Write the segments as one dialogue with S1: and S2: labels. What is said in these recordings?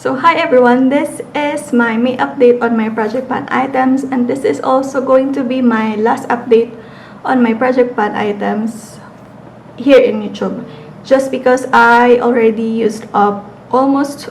S1: So hi everyone, this is my May update on my Project Pan items, and this is also going to be my last update on my Project Pan items here in YouTube, just because I already used up almost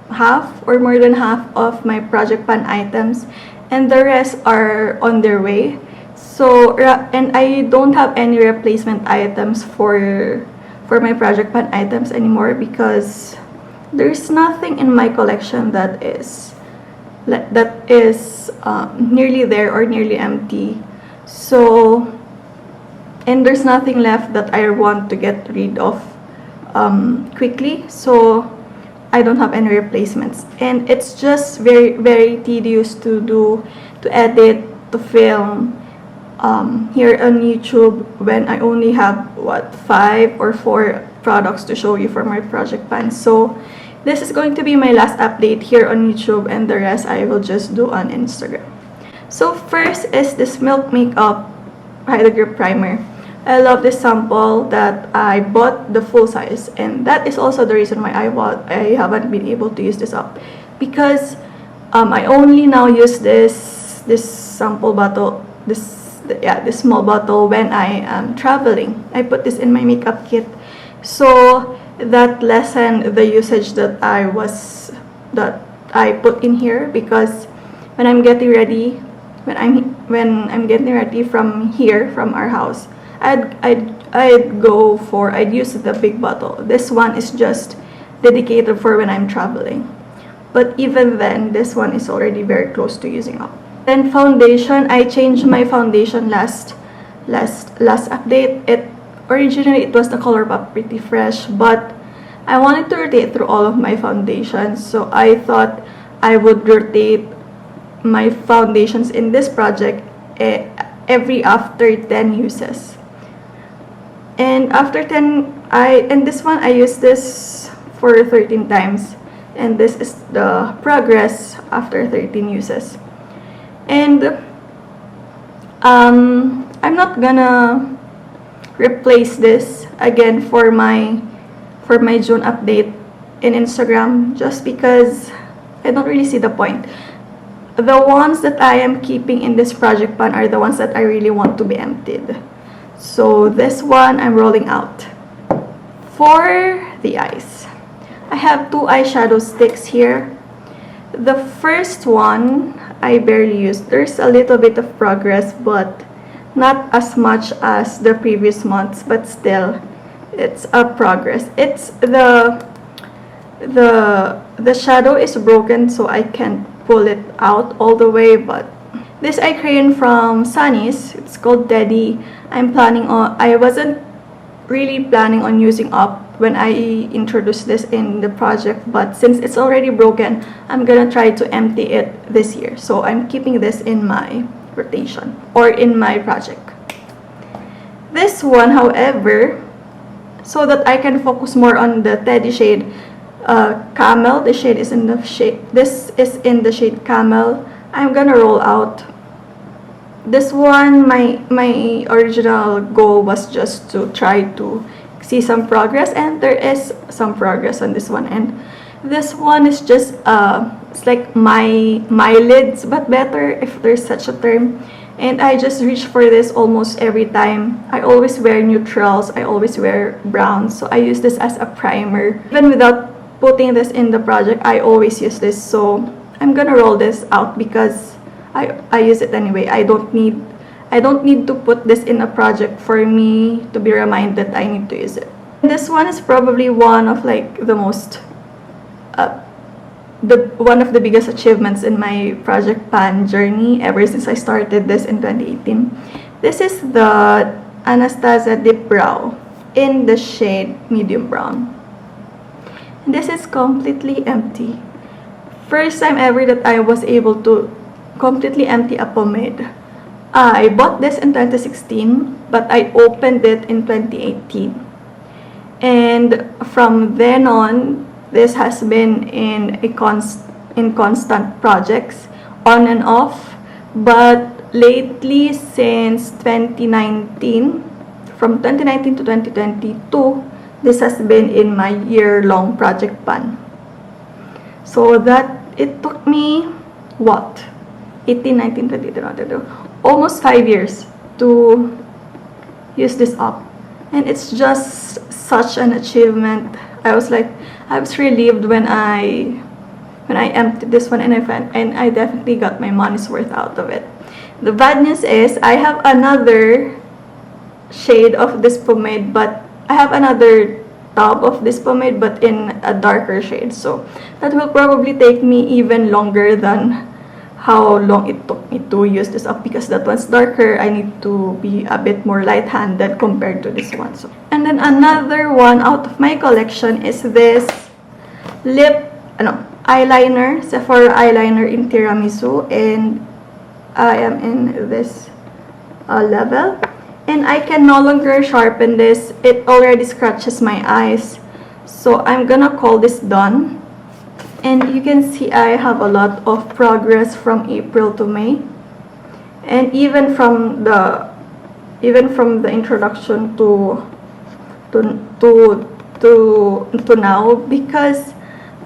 S1: half or more than half of my Project Pan items, and the rest are on their way. So and I don't have any replacement items for my Project Pan items anymore, because there's nothing in my collection that is nearly there or nearly empty. So, and there's nothing left that I want to get rid of quickly. So I don't have any replacements, and it's just very tedious to edit, to film here on YouTube when I only have 5 or 4 products to show you for my Project Pan. So this is going to be my last update here on YouTube, and the rest I will just do on Instagram. So first is this Milk Makeup Highlight Grip Primer. I love this sample that I bought the full size, and that is also the reason why I haven't been able to use this up, because I only now use this sample bottle, this small bottle, when I am traveling. I put this in my makeup kit, so that lessened the usage that I put in here, because when I'm getting ready, when I'm getting ready from here, from our house, I'd use the big bottle. This one is just dedicated for when I'm traveling, but even then this one is already very close to using up. Then foundation, I changed my foundation last update. Originally it was the ColourPop Pretty Fresh, but I wanted to rotate through all of my foundations, so I thought I would rotate my foundations in this project every after 10 uses. And after 10, this one I used this for 13 times, and this is the progress after 13 uses. And I'm not gonna replace this again for my June update in Instagram, just because I don't really see the point. The ones that I am keeping in this Project Pan are the ones that I really want to be emptied. So this one I'm rolling out. For the eyes, I have 2 eyeshadow sticks here. The first one I barely used. There's a little bit of progress, but not as much as the previous months, but still it's a progress. It's the shadow is broken, so I can't pull it out all the way. But this Eyecrayon from Sunnies, it's called Teddy. I wasn't really planning on using up when I introduced this in the project, but since it's already broken, I'm gonna try to empty it this year. So I'm keeping this in my rotation or in my project. This one, however, so that I can focus more on the Teddy shade, Camel. This is in the shade Camel. I'm gonna roll out this one. My original goal was just to try to see some progress, and there is some progress on this one. And this one is just it's like my lids, but better, if there's such a term. And I just reach for this almost every time. I always wear neutrals, I always wear browns, so I use this as a primer. Even without putting this in the project, I always use this. So I'm gonna roll this out because I use it anyway. I don't need to put this in a project for me to be reminded I need to use it. This one is probably one of like the most one of the biggest achievements in my Project Pan journey ever since I started this in 2018. This is the Anastasia Dipbrow in the shade Medium Brown. This is completely empty. First time ever that I was able to completely empty a pomade. I bought this in 2016, but I opened it in 2018. And from then on, this has been in constant projects, on and off. But lately, since 2019, from 2019 to 2022, this has been in my year-long Project Pan. So that it took me what? 18, 19, 20, 21, 22, almost 5 years to use this up. And it's just such an achievement. I was relieved when I emptied this one, and I definitely got my money's worth out of it. The bad news is I have another shade of this pomade, but I have another tub of this pomade but in a darker shade, so that will probably take me even longer than how long it took me to use this up, because that one's darker. I need to be a bit more light-handed compared to this one. So, and then another one out of my collection is this eyeliner, Sephora eyeliner in Tiramisu, and I am in this level, and I can no longer sharpen this. It already scratches my eyes, so I'm gonna call this done. And you can see I have a lot of progress from April to May, and even from the introduction to now, because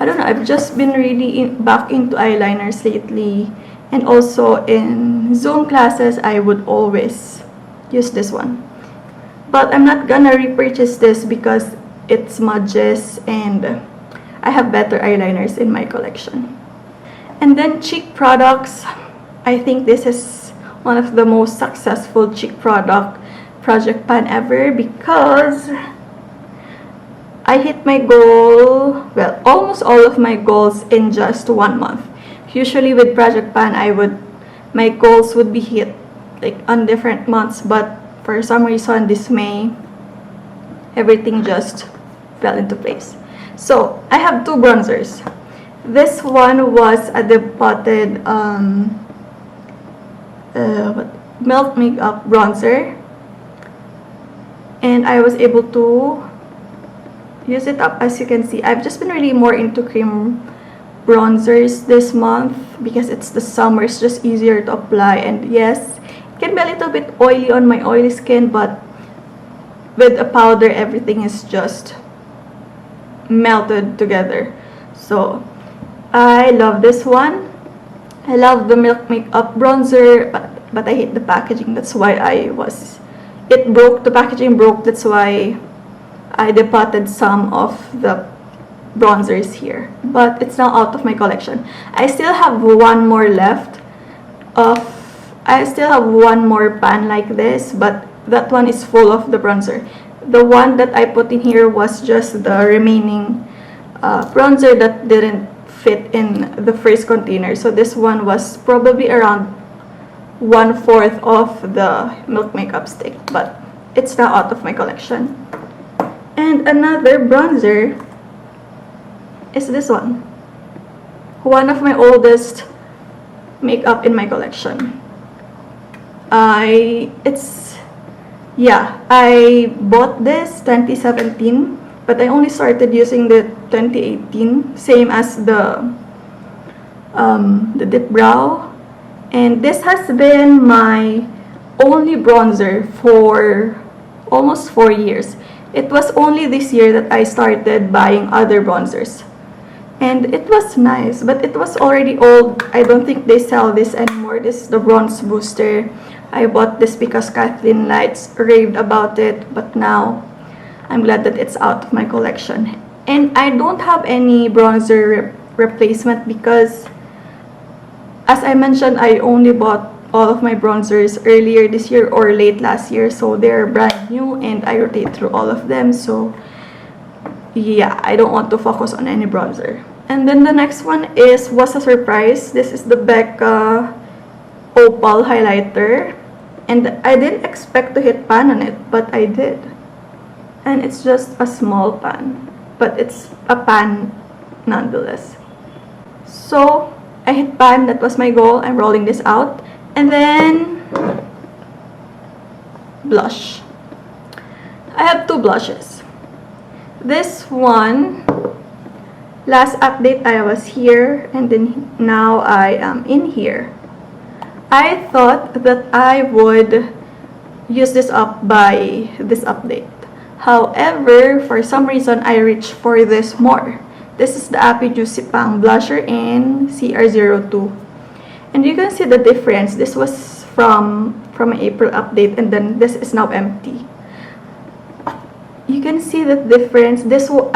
S1: I don't know, I've just been really back into eyeliners lately, and also in Zoom classes I would always use this one. But I'm not gonna repurchase this because it smudges and I have better eyeliners in my collection. And then cheek products. I think this is one of the most successful cheek project pan ever, because I hit my goal, well, almost all of my goals in just 1 month. Usually with Project Pan, my goals would be hit like on different months, but for some reason this May, everything just fell into place. So I have 2 bronzers. This one was a depotted Milk Makeup bronzer, and I was able to use it up. As you can see, I've just been really more into cream bronzers this month because it's the summer. It's just easier to apply, and yes, it can be a little bit oily on my oily skin, but with a powder everything is just melted together. So I love this one. I love the Milk Makeup bronzer, but I hate the packaging. That's why it broke. The packaging broke. That's why I depotted some of the bronzers here, but it's now out of my collection. I still have one more left I still have one more pan like this, but that one is full of the bronzer. The one that I put in here was just the remaining bronzer that didn't fit in the first container. So this one was probably around 1/4 of the Milk Makeup stick, but it's now out of my collection. And another bronzer is this one of my oldest makeup in my collection. I bought this 2017, but I only started using the 2018, same as the Dipbrow, and this has been my only bronzer for almost 4 years. It was only this year that I started buying other bronzers, and it was nice, but it was already old. I don't think they sell this anymore. This is the Bronze Booster. I bought this because Kathleen Lights raved about it, but now I'm glad that it's out of my collection. And I don't have any bronzer replacement because, as I mentioned, I only bought all of my bronzers earlier this year or late last year, so they're brand new and I rotate through all of them. So yeah, I don't want to focus on any bronzer. And then the next one was a surprise. This is the Becca Opal highlighter, and I didn't expect to hit pan on it, but I did. And it's just a small pan, but it's a pan nonetheless. So I hit pan. That was my goal. I'm rolling this out. And then blush. I have 2 blushes. This one, last update I was here, and then now I am in here. I thought that I would use this up by this update. However, for some reason I reached for this more. This is the APieu Pang blusher in CR02. And you can see the difference. This was from an April update, and then this is now empty. You can see the difference.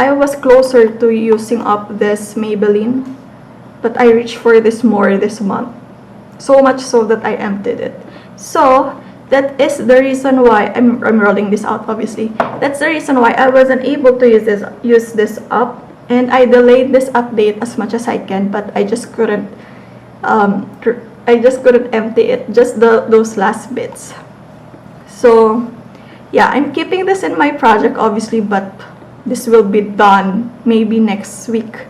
S1: I was closer to using up this Maybelline, but I reached for this more this month. So much so that I emptied it. So that is the reason why I'm rolling this out, obviously. That's the reason why I wasn't able to use this up, and I delayed this update as much as I can, but I just couldn't empty it, just those last bits. So yeah, I'm keeping this in my project, obviously, but this will be done maybe next week.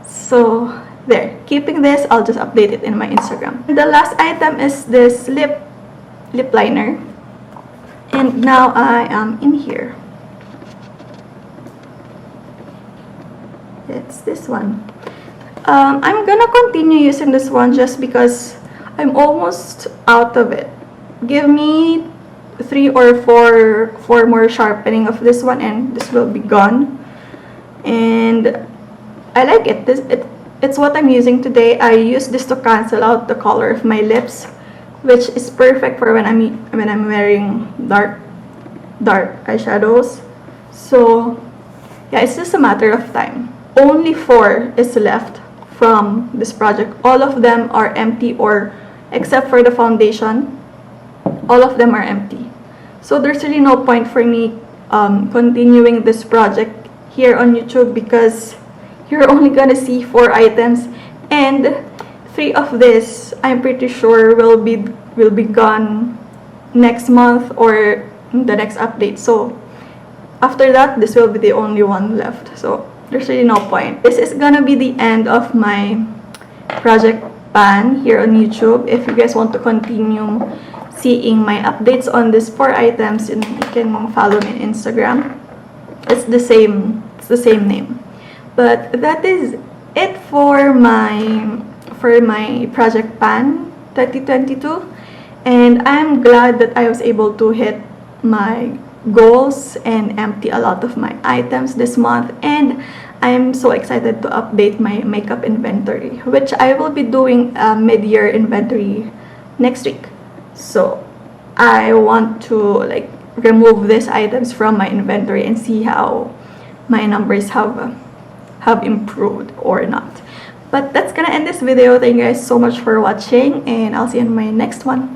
S1: So there, keeping this, I'll just update it in my Instagram. The last item is this lip liner, and now I am in here. It's this one. I'm gonna continue using this one just because I'm almost out of it. Give me 3 or 4 more sharpening of this one, and this will be gone. And I like it. It's what I'm using today. I use this to cancel out the color of my lips, which is perfect for when I'm wearing dark eyeshadows. So yeah, it's just a matter of time. Only 4 is left from this project. All of them are empty, or except for the foundation, all of them are empty. So there's really no point for me continuing this project here on YouTube, because you're only gonna see 4 items, and 3 of this I'm pretty sure will be gone next month or the next update. So after that, this will be the only one left. So there's really no point. This is gonna be the end of my project PAN here on YouTube. If you guys want to continue seeing my updates on these 4 items, you can follow me on Instagram. It's the same name. But that is it for my project PAN 2022, and I'm glad that I was able to hit my goals and empty a lot of my items this month. And I'm so excited to update my makeup inventory, which I will be doing a mid-year inventory next week. So I want to remove these items from my inventory and see how my numbers have improved or not. But that's gonna end this video. Thank you guys so much for watching, and I'll see you in my next one.